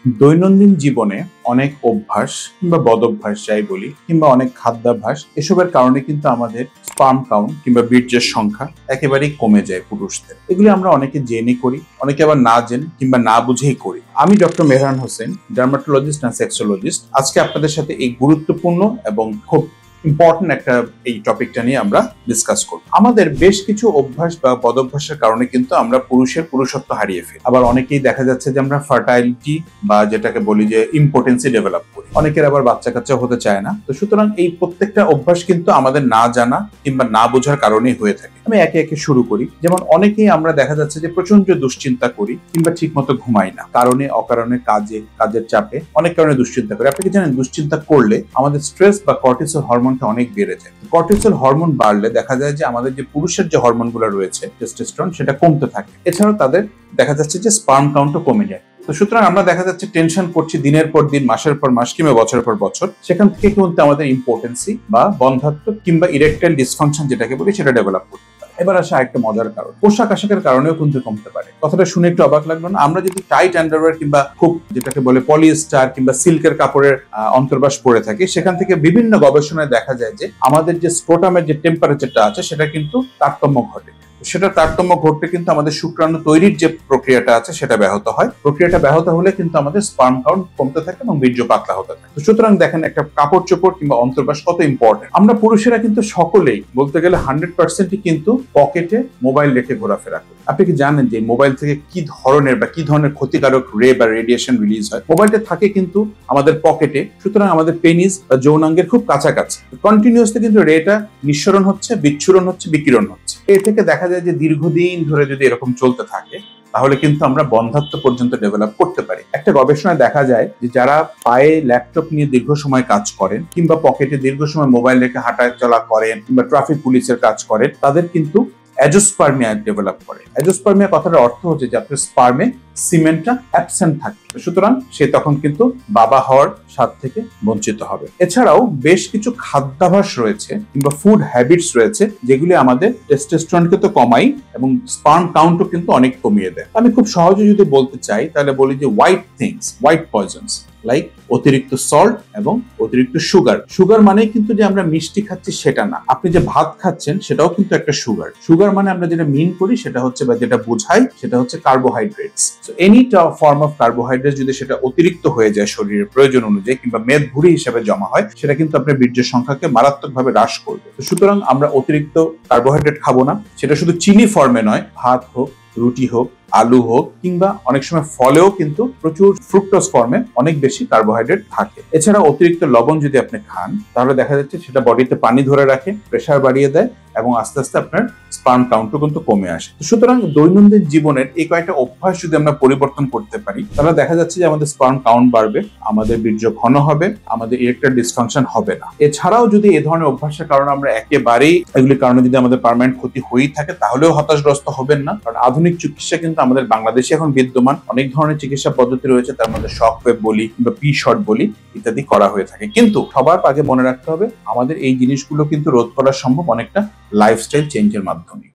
দৈনন্দিন জীবনে অনেক অভ্যাস কিংবা বদঅভ্যাস যাই বলি কিংবা অনেক খাদ্যাভ্যাস এসবের কারণে কিন্তু আমাদের স্পার্ম কাউন্ট কিংবা বীর্যের সংখ্যা একেবারেই কমে যায় পুরুষদের। এগুলি আমরা অনেকে জেনে করি, অনেকে আবার না জেনে কিংবা না বুঝেই করি। আমি doctor Mehran Hossain, dermatologist and sexologist, আজকে আপনাদের সাথে এই গুরুত্বপূর্ণ এবং খুব ইম্পর্টেন্ট একটা এই টপিকটা নিয়ে আমরা ডিসকাস করব। আমাদের বেশ কিছু অভ্যাস বা বদঅভ্যাসের কারণে কিন্তু আমরা পুরুষত্ব হারিয়ে ফেলি। আবার অনেকেই দেখা যাচ্ছে যে আমরা ফার্টাইলিটি বা যেটাকে বলি যে ইম্পোটেন্সি ডেভেলপ করি। অনেকের আবার বাচ্চা কাচ্চা হতে চায় না। তো সুতরাং এই প্রত্যেকটা অভ্যাস কিন্তু আমাদের না জানা কিংবা না বোঝার কারণেই হয়ে থাকে। আমি একে একে শুরু করি। যেমন অনেকেই আমরা দেখা যাচ্ছে যে প্রচন্ড দুশ্চিন্তা করি কিংবা ঠিক মতো ঘুমাই না, কারণে অকারণে কাজের চাপে অনেক কারণে দুশ্চিন্তা করি। আপনি কি জানেন, দুশ্চিন্তা করলে আমাদের স্ট্রেস বা কর্টিসল হরমোনটা অনেক বেড়ে যায়। কর্টিসল হরমোন বাড়লে দেখা যায় যে আমাদের যে পুরুষের যে হরমোনগুলো রয়েছে টেস্টোস্টেরন, সেটা কমতে থাকে। এছাড়াও তাদের দেখা যাচ্ছে যে স্পার্ম কাউন্টও কমে যায়। তো সুতরাং আমরা দেখা যাচ্ছে টেনশন করছি দিনের পর দিন, মাসের পর মাস কিংবা বছরের পর বছর। সেখান থেকে কিন্তু আমাদের ইম্পোর্টেন্সি বা বন্ধাত্ব কিংবা ইরেকটাইল ডিসফাংশন যেটাকে বলি সেটা ডেভেলপ করতে পারে। এবার আসে আরেকটা মজার কারণ, পোশাক আশাকের কারণেও কিন্তু কমতে পারে। কথাটা শুনে একটু অবাক লাগলো না? আমরা যদি টাইট আন্ডারওয়্যার কিংবা খুব যেটাকে বলে পলিয়েস্টার কিংবা সিল্কের কাপড়ের অন্তর্বাস পরে থাকি, সেখান থেকে বিভিন্ন গবেষণায় দেখা যায় যে আমাদের যে স্ক্রোটামের যে টেম্পারেচারটা আছে সেটা কিন্তু তারতম্য ঘটে। সেটা তারতম্য ঘটলে কিন্তু আমাদের শুক্রাণু তৈরির যে প্রক্রিয়াটা আছে সেটা ব্যাহত হয়। প্রক্রিয়াটা ব্যাহত হলে কিন্তু আমাদের স্পার্ম কাউন্ট কমতে থাকে এবং বীর্য পাতলা হতে থাকে। তো সুতরাং দেখেন, একটা কাপড় চোপড় কিংবা অন্তর্বাস কত ইম্পর্টেন্ট। আমরা পুরুষেরা কিন্তু সকলেই বলতে গেলে 100%ই কিন্তু পকেটে মোবাইল রেখে ঘোরাফেরা করি। আপনি কি জানেন যে মোবাইল থেকে কি ধরনের ক্ষতিকারক রে বা রেডিয়েশন রিলিজ হয়? মোবাইলটা থাকে কিন্তু আমাদের পকেটে, সুতরাং আমাদের পেনিস বা যৌনাঙ্গের খুব কাছাকাছি। কন্টিনিউয়াসলি কিন্তু রেটা নিঃসরণ হচ্ছে, বিচ্ছুরণ হচ্ছে, বিকিরণ হচ্ছে। এ থেকে দেখা যায় যে দীর্ঘদিন ধরে যদি এরকম চলতে থাকে তাহলে কিন্তু আমরা বন্ধাত্ব পর্যন্ত ডেভেলপ করতে পারি। একটা গবেষণায় দেখা যায় যে যারা পায়ে ল্যাপটপ নিয়ে দীর্ঘ সময় কাজ করেন কিংবা পকেটে দীর্ঘ সময় মোবাইল রেখে হাঁটা চলা করেন কিংবা ট্রাফিক পুলিশের কাজ করেন, তাদের কিন্তু অ্যাজোস্পার্মিয়া ডেভেলপ করে। অ্যাজোস্পার্মিয়া কথাটার অর্থ হচ্ছে যে আপনার স্পার্মে সিমেন্টটা অ্যাবসেন্ট থাকে, সুতরাং সে তখন কিন্তু বাবা হওয়ার স্বাদ থেকে বঞ্চিত হবে। এছাড়াও বেশ কিছু খাদ্যাভ্যাস রয়েছে কিংবা ফুড হ্যাবিটস রয়েছে যেগুলি আমাদের টেস্টোস্টেরনকে তো কমাই এবং স্পার্ম কাউন্টও কিন্তু অনেক কমিয়ে দেয়। আমি খুব সহজে যদি বলতে চাই তাহলে বলি যে হোয়াইট পয়জনস লাইক অতিরিক্ত সল্ট এবং অতিরিক্ত সুগার মানে কিন্তু যে আমরা মিষ্টি খাচ্ছি সেটা না। আপনি যে ভাত খাচ্ছেন সেটাও কিন্তু একটা সুগার মানে আমরা যেটা মিন করি সেটা হচ্ছে বা যেটা বোঝাই সেটা হচ্ছে carbohydrates. Any form of carbohydrate যদি সেটা অতিরিক্ত হয়ে যায় শরীরের প্রয়োজন অনুযায়ী কিংবা মেদভুঁড়ি হিসেবে জমা হয়, সেটা কিন্তু আপনার বীর্যের সংখ্যাকে মারাত্মকভাবে হ্রাস করবে। সুতরাং আমরা অতিরিক্ত কার্বোহাইড্রেট খাবো না। সেটা শুধু চিনি ফর্মে নয়, ভাত হোক, রুটি হোক, আলু হোক কিংবা অনেক সময় ফলেও কিন্তু প্রচুর ফ্রুক্টোজ ফর্মে অনেক বেশি কার্বোহাইড্রেট থাকে। এছাড়া অতিরিক্ত লবণ যদি আপনি খান তাহলে দেখা যাচ্ছে সেটা বডিতে পানি ধরে রাখে, প্রেসার বাড়িয়ে দেয় এবং আস্তে আস্তে আপনার স্পার্ম কাউন্টও কিন্তু কমে আসে। সুতরাং দৈনন্দিন জীবনের এই কয়েকটা অভ্যাস যদি আমরা পরিবর্তন করতে পারি তাহলে দেখা যাচ্ছে যে আমাদের স্পার্ম কাউন্ট বাড়বে, আমাদের বীর্য ঘন হবে, আমাদের ইরেকটাইল ডিসফাংশন হবে না। এছাড়াও যদি এই ধরনের অভ্যাসের কারণে আমরা একেবারেই এগুলির কারণে যদি আমাদের পার্মানেন্ট ক্ষতি হয়েই থাকে তাহলেও হতাশগ্রস্ত হবেন না, কারণ আধুনিক চিকিৎসা কিন্তু আমাদের বাংলাদেশে এখন বিদ্যমান। অনেক ধরনের চিকিৎসা পদ্ধতি রয়েছে, তার মধ্যে শক ওয়েভ বলি কিংবা পি শট বলি ইত্যাদি করা হয়ে থাকে। কিন্তু সবার আগে মনে রাখতে হবে আমাদের এই জিনিসগুলো কিন্তু রোধ করা সম্ভব অনেকটা লাইফস্টাইল চেঞ্জের মাধ্যমে।